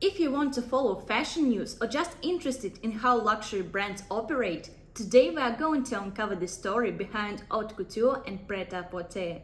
If you want to follow fashion news or just interested in how luxury brands operate, today we are going to uncover the story behind Haute Couture and Pret-a-porter.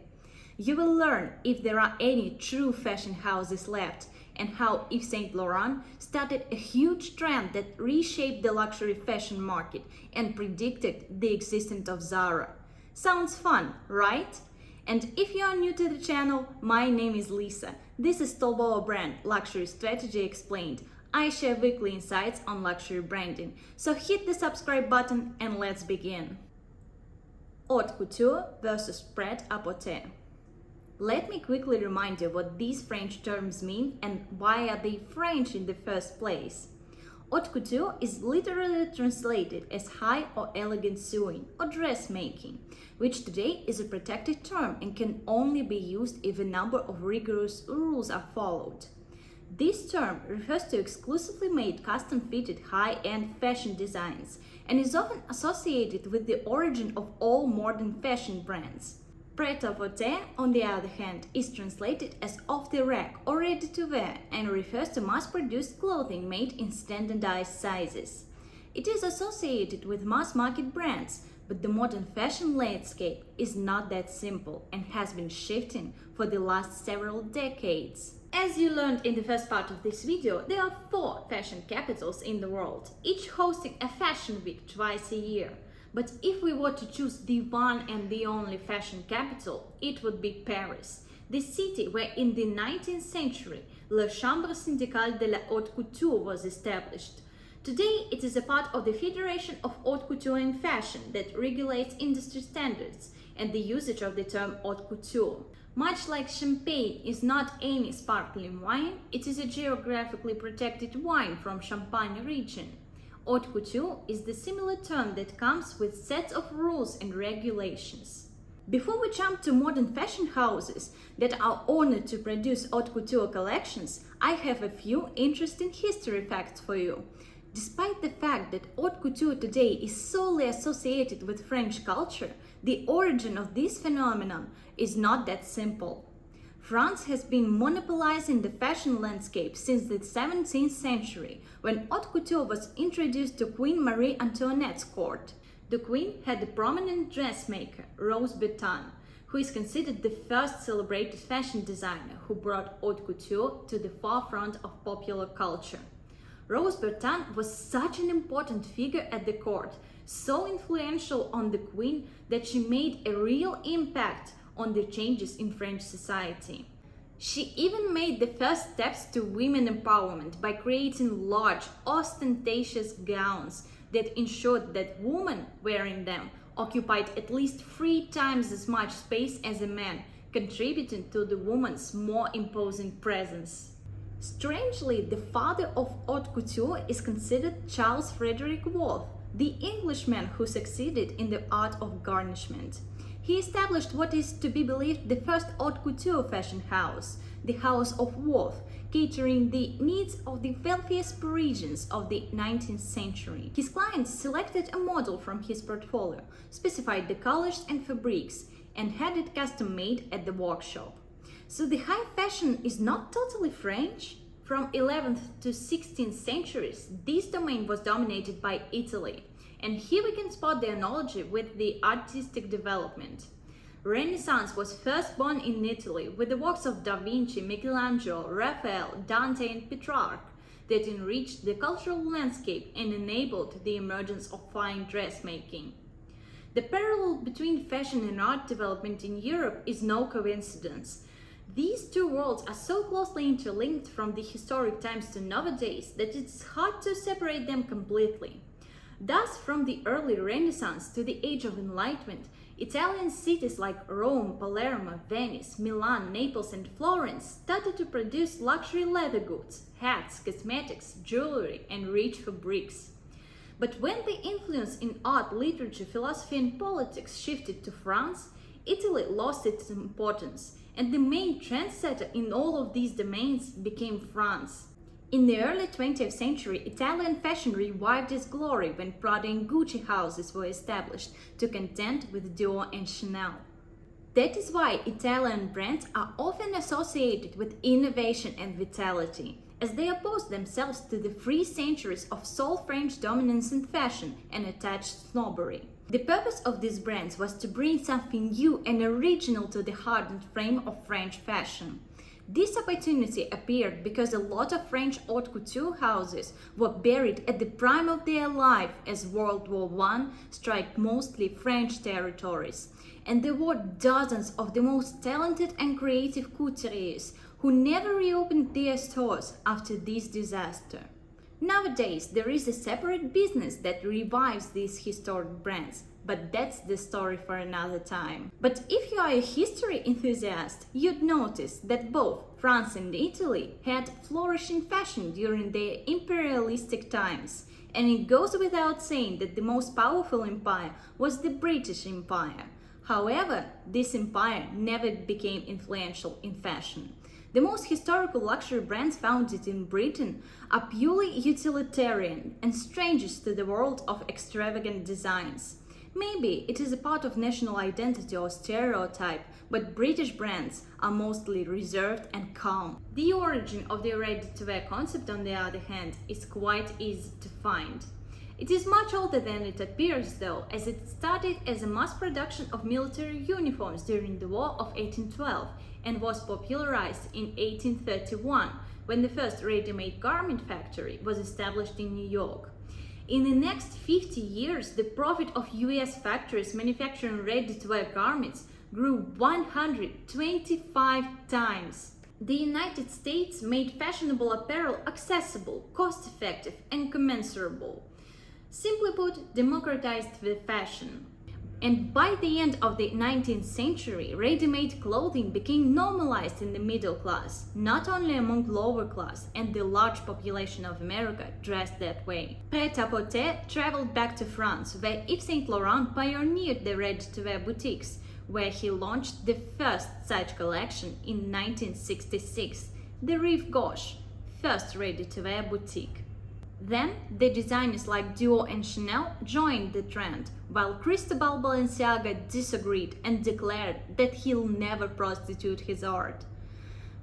You will learn if there are any true fashion houses left and how Yves Saint Laurent started a huge trend that reshaped the luxury fashion market and predicted the existence of Zara. Sounds fun, right? And if you are new to the channel, my name is Lisa. This is Stolbova Brand, Luxury Strategy Explained. I share weekly insights on luxury branding. So hit the subscribe button and let's begin. Haute Couture versus Pret-a-porter. Let me quickly remind you what these French terms mean and why are they French in the first place. Haute couture is literally translated as high or elegant sewing or dressmaking, which today is a protected term and can only be used if a number of rigorous rules are followed. This term refers to exclusively made custom-fitted high-end fashion designs and is often associated with the origin of all modern fashion brands. Pret-à-porter, on the other hand, is translated as off the rack or ready to wear and refers to mass-produced clothing made in standardized sizes. It is associated with mass-market brands, but the modern fashion landscape is not that simple and has been shifting for the last several decades. As you learned in the first part of this video, there are 4 fashion capitals in the world, each hosting a fashion week twice a year. But if we were to choose the one and the only fashion capital, it would be Paris, the city where in the 19th century La Chambre syndicale de la Haute Couture was established. Today it is a part of the Federation of Haute Couture and Fashion that regulates industry standards and the usage of the term haute couture. Much like champagne is not any sparkling wine, it is a geographically protected wine from Champagne region. Haute couture is the similar term that comes with sets of rules and regulations. Before we jump to modern fashion houses that are honored to produce haute couture collections, I have a few interesting history facts for you. Despite the fact that haute couture today is solely associated with French culture, the origin of this phenomenon is not that simple. France has been monopolizing the fashion landscape since the 17th century, when haute couture was introduced to Queen Marie Antoinette's court. The queen had a prominent dressmaker, Rose Bertin, who is considered the first celebrated fashion designer who brought haute couture to the forefront of popular culture. Rose Bertin was such an important figure at the court, so influential on the queen that she made a real impact on the changes in French society. She even made the first steps to women empowerment by creating large, ostentatious gowns that ensured that women wearing them occupied at least 3 times as much space as a man, contributing to the woman's more imposing presence. Strangely, the father of haute couture is considered Charles Frederick Worth, the Englishman who succeeded in the art of garnishment. He established what is to be believed the first haute couture fashion house, the House of Worth, catering the needs of the wealthiest Parisians of the 19th century. His clients selected a model from his portfolio, specified the colors and fabrics, and had it custom made at the workshop. So the high fashion is not totally French. From 11th to 16th centuries, this domain was dominated by Italy. And here we can spot the analogy with the artistic development. Renaissance was first born in Italy with the works of Da Vinci, Michelangelo, Raphael, Dante and Petrarch that enriched the cultural landscape and enabled the emergence of fine dressmaking. The parallel between fashion and art development in Europe is no coincidence. These two worlds are so closely interlinked from the historic times to nowadays that it's hard to separate them completely. Thus, from the early Renaissance to the Age of Enlightenment, Italian cities like Rome, Palermo, Venice, Milan, Naples and Florence started to produce luxury leather goods, hats, cosmetics, jewelry and rich fabrics. But when the influence in art, literature, philosophy and politics shifted to France, Italy lost its importance, and the main trendsetter in all of these domains became France. In the early 20th century, Italian fashion revived its glory when Prada and Gucci houses were established to contend with Dior and Chanel. That is why Italian brands are often associated with innovation and vitality, as they opposed themselves to the 3 centuries of sole French dominance in fashion and attached snobbery. The purpose of these brands was to bring something new and original to the hardened frame of French fashion. This opportunity appeared because a lot of French haute couture houses were buried at the prime of their life as World War I struck mostly French territories, and there were dozens of the most talented and creative couturiers who never reopened their stores after this disaster. Nowadays, there is a separate business that revives these historic brands, but that's the story for another time. But if you are a history enthusiast, you'd notice that both France and Italy had flourishing fashion during their imperialistic times, and it goes without saying that the most powerful empire was the British Empire. However, this empire never became influential in fashion. The most historical luxury brands founded in Britain are purely utilitarian and strangers to the world of extravagant designs. Maybe it is a part of national identity or stereotype, but British brands are mostly reserved and calm. The origin of the ready-to-wear concept, on the other hand, is quite easy to find. It is much older than it appears, though, as it started as a mass production of military uniforms during the War of 1812 and was popularized in 1831, when the first ready-made garment factory was established in New York. In the next 50 years, the profit of US factories manufacturing ready-to-wear garments grew 125 times. The United States made fashionable apparel accessible, cost-effective, and commensurable. Simply put, democratized the fashion. And by the end of the 19th century, ready-made clothing became normalized in the middle class, not only among lower class and the large population of America dressed that way. Pret-à-porter traveled back to France, where Yves Saint Laurent pioneered the ready-to-wear boutiques, where he launched the first such collection in 1966, the Rive Gauche, first ready-to-wear boutique. Then, the designers like Dior and Chanel joined the trend, while Cristobal Balenciaga disagreed and declared that he'll never prostitute his art.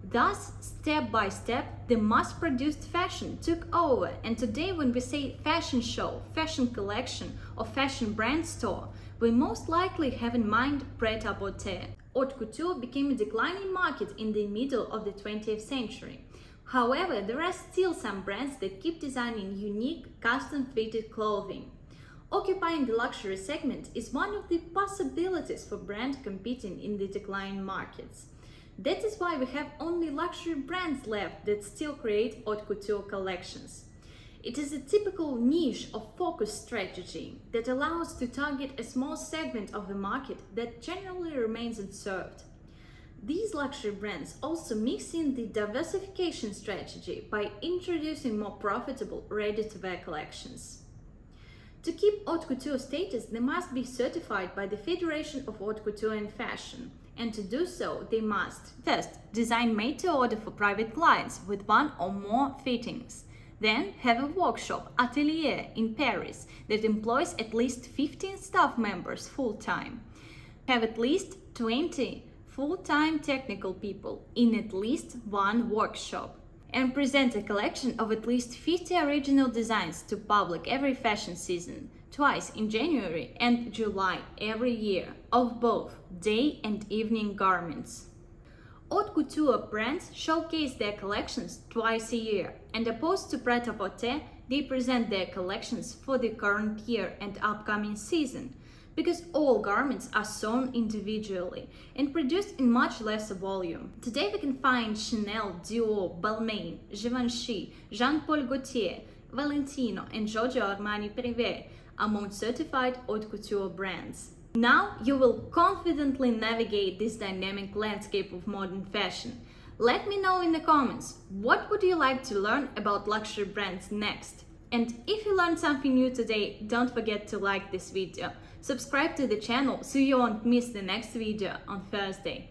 Thus, step by step, the mass-produced fashion took over, and today when we say fashion show, fashion collection or fashion brand store, we most likely have in mind Pret-a-porter. Haute couture became a declining market in the middle of the 20th century. However, there are still some brands that keep designing unique, custom-fitted clothing. Occupying the luxury segment is one of the possibilities for brands competing in the declining markets. That is why we have only luxury brands left that still create haute couture collections. It is a typical niche or focus strategy that allows to target a small segment of the market that generally remains unserved. These luxury brands also mix in the diversification strategy by introducing more profitable ready-to-wear collections. To keep haute couture status, they must be certified by the Federation of Haute Couture and Fashion, and to do so, they must first design made-to-order for private clients with one or more fittings, then have a workshop, atelier in Paris that employs at least 15 staff members full-time, have at least 20 full-time technical people in at least one workshop, and present a collection of at least 50 original designs to public every fashion season, twice in January and July every year, of both day and evening garments. Haute couture brands showcase their collections twice a year, and opposed to Pret-a-porter, they present their collections for the current year and upcoming season, because all garments are sewn individually and produced in much lesser volume. Today we can find Chanel, Dior, Balmain, Givenchy, Jean-Paul Gaultier, Valentino and Giorgio Armani Privé among certified haute couture brands. Now you will confidently navigate this dynamic landscape of modern fashion. Let me know in the comments, what would you like to learn about luxury brands next? And if you learned something new today, don't forget to like this video. Subscribe to the channel so you won't miss the next video on Thursday.